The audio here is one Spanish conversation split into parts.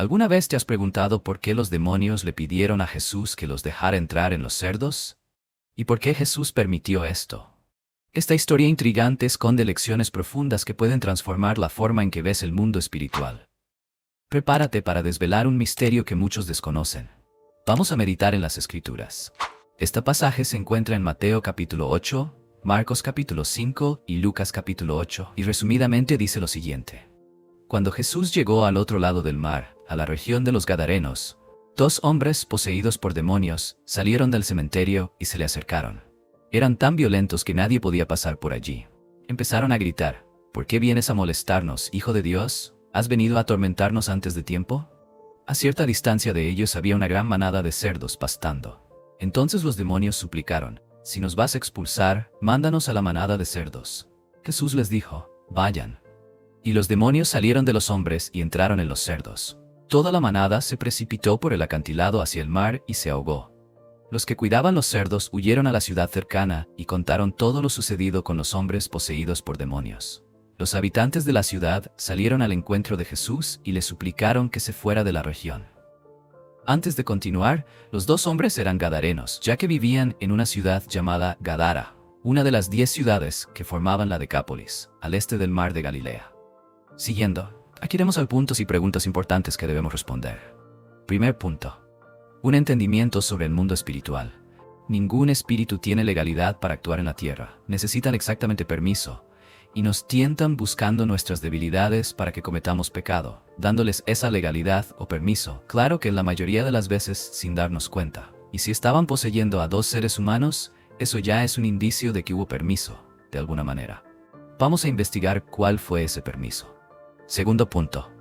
¿Alguna vez te has preguntado por qué los demonios le pidieron a Jesús que los dejara entrar en los cerdos? ¿Y por qué Jesús permitió esto? Esta historia intrigante esconde lecciones profundas que pueden transformar la forma en que ves el mundo espiritual. Prepárate para desvelar un misterio que muchos desconocen. Vamos a meditar en las Escrituras. Este pasaje se encuentra en Mateo capítulo 8, Marcos capítulo 5 y Lucas capítulo 8, y resumidamente dice lo siguiente. Cuando Jesús llegó al otro lado del mar, a la región de los Gadarenos, 2 hombres poseídos por demonios salieron del cementerio y se le acercaron. Eran tan violentos que nadie podía pasar por allí. Empezaron a gritar, ¿por qué vienes a molestarnos, Hijo de Dios? ¿Has venido a atormentarnos antes de tiempo? A cierta distancia de ellos había una gran manada de cerdos pastando. Entonces los demonios suplicaron, si nos vas a expulsar, mándanos a la manada de cerdos. Jesús les dijo, vayan. Y los demonios salieron de los hombres y entraron en los cerdos. Toda la manada se precipitó por el acantilado hacia el mar y se ahogó. Los que cuidaban los cerdos huyeron a la ciudad cercana y contaron todo lo sucedido con los hombres poseídos por demonios. Los habitantes de la ciudad salieron al encuentro de Jesús y le suplicaron que se fuera de la región. Antes de continuar, los 2 hombres eran gadarenos, ya que vivían en una ciudad llamada Gadara, una de las 10 ciudades que formaban la Decápolis, al este del mar de Galilea. Siguiendo, aquí iremos a puntos y preguntas importantes que debemos responder. Primer punto. Un entendimiento sobre el mundo espiritual. Ningún espíritu tiene legalidad para actuar en la tierra. Necesitan exactamente permiso. Y nos tientan buscando nuestras debilidades para que cometamos pecado, dándoles esa legalidad o permiso, claro que en la mayoría de las veces sin darnos cuenta. Y si estaban poseyendo a 2 seres humanos, eso ya es un indicio de que hubo permiso, de alguna manera. Vamos a investigar cuál fue ese permiso. Segundo punto.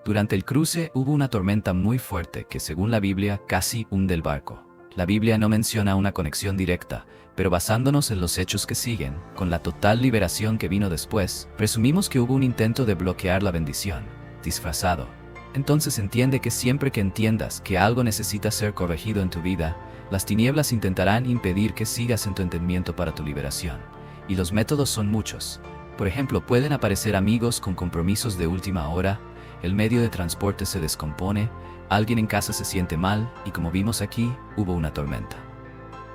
Durante el cruce hubo una tormenta muy fuerte que, según la Biblia, casi hunde el barco. La Biblia no menciona una conexión directa, pero basándonos en los hechos que siguen, con la total liberación que vino después, presumimos que hubo un intento de bloquear la bendición, disfrazado. Entonces entiende que siempre que entiendas que algo necesita ser corregido en tu vida, las tinieblas intentarán impedir que sigas en tu entendimiento para tu liberación. Y los métodos son muchos. Por ejemplo, pueden aparecer amigos con compromisos de última hora, el medio de transporte se descompone, alguien en casa se siente mal y como vimos aquí, hubo una tormenta.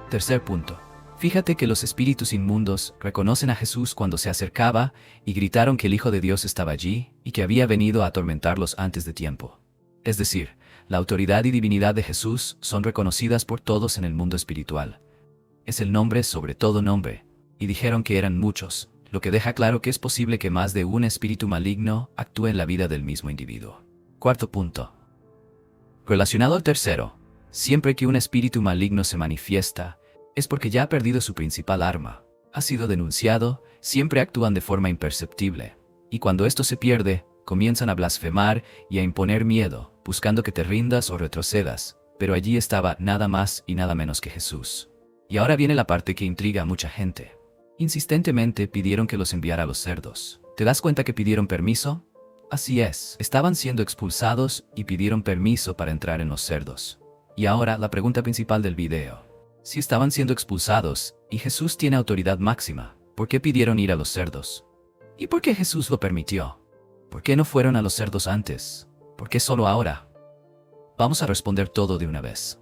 Tercer punto. Fíjate que los espíritus inmundos reconocen a Jesús cuando se acercaba y gritaron que el Hijo de Dios estaba allí y que había venido a atormentarlos antes de tiempo. Es decir, la autoridad y divinidad de Jesús son reconocidas por todos en el mundo espiritual. Es el nombre sobre todo nombre, y dijeron que eran muchos, lo que deja claro que es posible que más de un espíritu maligno actúe en la vida del mismo individuo. Cuarto punto. Relacionado al tercero, siempre que un espíritu maligno se manifiesta, es porque ya ha perdido su principal arma. Ha sido denunciado, siempre actúan de forma imperceptible. Y cuando esto se pierde, comienzan a blasfemar y a imponer miedo, buscando que te rindas o retrocedas. Pero allí estaba nada más y nada menos que Jesús. Y ahora viene la parte que intriga a mucha gente. Insistentemente pidieron que los enviara a los cerdos. ¿Te das cuenta que pidieron permiso? Así es, estaban siendo expulsados y pidieron permiso para entrar en los cerdos. Y ahora la pregunta principal del video. Si estaban siendo expulsados, y Jesús tiene autoridad máxima, ¿por qué pidieron ir a los cerdos? ¿Y por qué Jesús lo permitió? ¿Por qué no fueron a los cerdos antes? ¿Por qué solo ahora? Vamos a responder todo de una vez.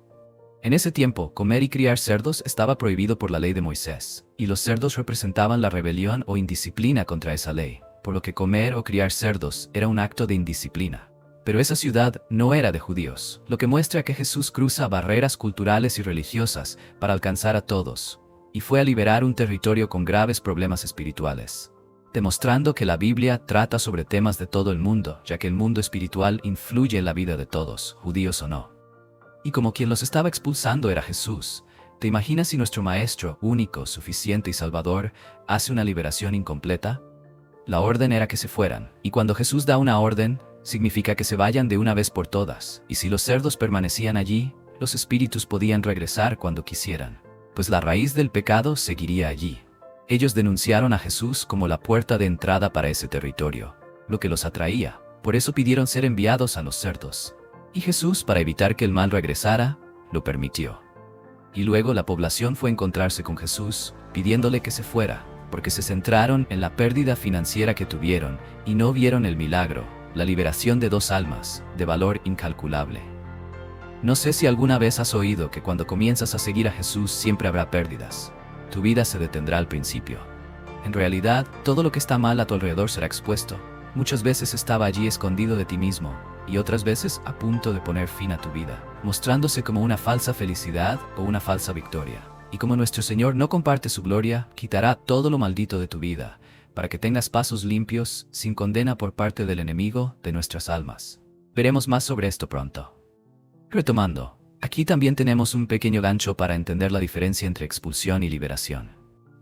En ese tiempo, comer y criar cerdos estaba prohibido por la ley de Moisés, y los cerdos representaban la rebelión o indisciplina contra esa ley, por lo que comer o criar cerdos era un acto de indisciplina. Pero esa ciudad no era de judíos, lo que muestra que Jesús cruza barreras culturales y religiosas para alcanzar a todos, y fue a liberar un territorio con graves problemas espirituales, demostrando que la Biblia trata sobre temas de todo el mundo, ya que el mundo espiritual influye en la vida de todos, judíos o no. Y como quien los estaba expulsando era Jesús, ¿te imaginas si nuestro Maestro, único, suficiente y salvador, hace una liberación incompleta? La orden era que se fueran, y cuando Jesús da una orden, significa que se vayan de una vez por todas, y si los cerdos permanecían allí, los espíritus podían regresar cuando quisieran, pues la raíz del pecado seguiría allí. Ellos denunciaron a Jesús como la puerta de entrada para ese territorio, lo que los atraía, por eso pidieron ser enviados a los cerdos. Y Jesús, para evitar que el mal regresara, lo permitió. Y luego la población fue a encontrarse con Jesús, pidiéndole que se fuera, porque se centraron en la pérdida financiera que tuvieron y no vieron el milagro, la liberación de 2 almas, de valor incalculable. No sé si alguna vez has oído que cuando comienzas a seguir a Jesús siempre habrá pérdidas. Tu vida se detendrá al principio. En realidad, todo lo que está mal a tu alrededor será expuesto. Muchas veces estaba allí escondido de ti mismo, y otras veces a punto de poner fin a tu vida, mostrándose como una falsa felicidad o una falsa victoria. Y como nuestro Señor no comparte su gloria, quitará todo lo maldito de tu vida, para que tengas pasos limpios, sin condena por parte del enemigo de nuestras almas. Veremos más sobre esto pronto. Retomando, aquí también tenemos un pequeño gancho para entender la diferencia entre expulsión y liberación.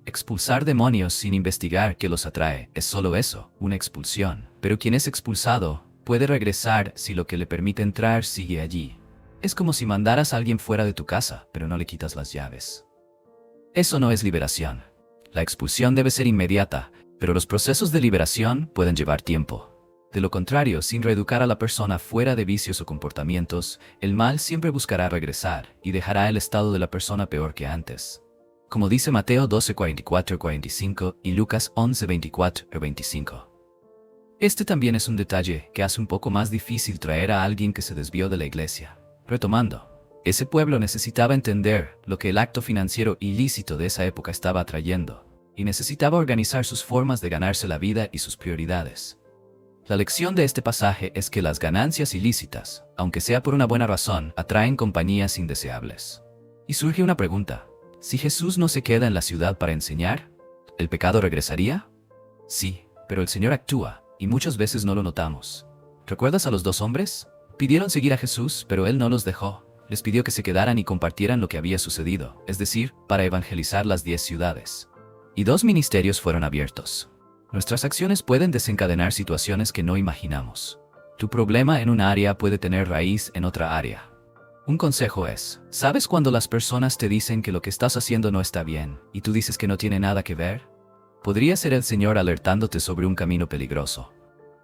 Expulsar demonios sin investigar qué los atrae es solo eso, una expulsión. Pero quien es expulsado puede regresar si lo que le permite entrar sigue allí. Es como si mandaras a alguien fuera de tu casa, pero no le quitas las llaves. Eso no es liberación. La expulsión debe ser inmediata, pero los procesos de liberación pueden llevar tiempo. De lo contrario, sin reeducar a la persona fuera de vicios o comportamientos, el mal siempre buscará regresar y dejará el estado de la persona peor que antes. Como dice Mateo 12:44-45 y Lucas 11:24-25. Este también es un detalle que hace un poco más difícil traer a alguien que se desvió de la iglesia. Retomando, ese pueblo necesitaba entender lo que el acto financiero ilícito de esa época estaba atrayendo, y necesitaba organizar sus formas de ganarse la vida y sus prioridades. La lección de este pasaje es que las ganancias ilícitas, aunque sea por una buena razón, atraen compañías indeseables. Y surge una pregunta: ¿si Jesús no se queda en la ciudad para enseñar, el pecado regresaría? Sí, pero el Señor actúa, y muchas veces no lo notamos. ¿Recuerdas a los 2 hombres? Pidieron seguir a Jesús, pero Él no los dejó. Les pidió que se quedaran y compartieran lo que había sucedido, es decir, para evangelizar las 10 ciudades. Y 2 ministerios fueron abiertos. Nuestras acciones pueden desencadenar situaciones que no imaginamos. Tu problema en un área puede tener raíz en otra área. Un consejo es: ¿sabes cuando las personas te dicen que lo que estás haciendo no está bien, y tú dices que no tiene nada que ver? Podría ser el Señor alertándote sobre un camino peligroso.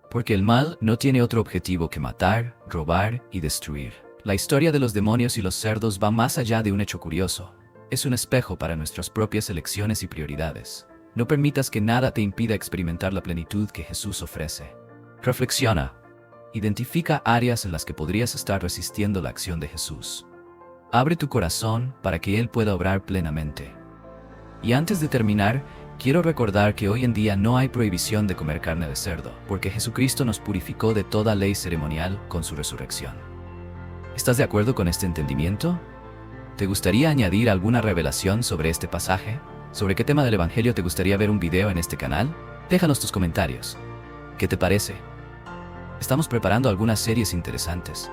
Porque el mal no tiene otro objetivo que matar, robar y destruir. La historia de los demonios y los cerdos va más allá de un hecho curioso. Es un espejo para nuestras propias elecciones y prioridades. No permitas que nada te impida experimentar la plenitud que Jesús ofrece. Reflexiona. Identifica áreas en las que podrías estar resistiendo la acción de Jesús. Abre tu corazón para que Él pueda obrar plenamente. Y antes de terminar, quiero recordar que hoy en día no hay prohibición de comer carne de cerdo, porque Jesucristo nos purificó de toda ley ceremonial con su resurrección. ¿Estás de acuerdo con este entendimiento? ¿Te gustaría añadir alguna revelación sobre este pasaje? ¿Sobre qué tema del Evangelio te gustaría ver un video en este canal? Déjanos tus comentarios. ¿Qué te parece? Estamos preparando algunas series interesantes.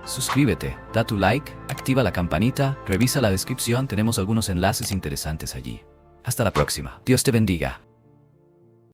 Suscríbete, da tu like, activa la campanita, revisa la descripción, tenemos algunos enlaces interesantes allí. Hasta la próxima. Dios te bendiga.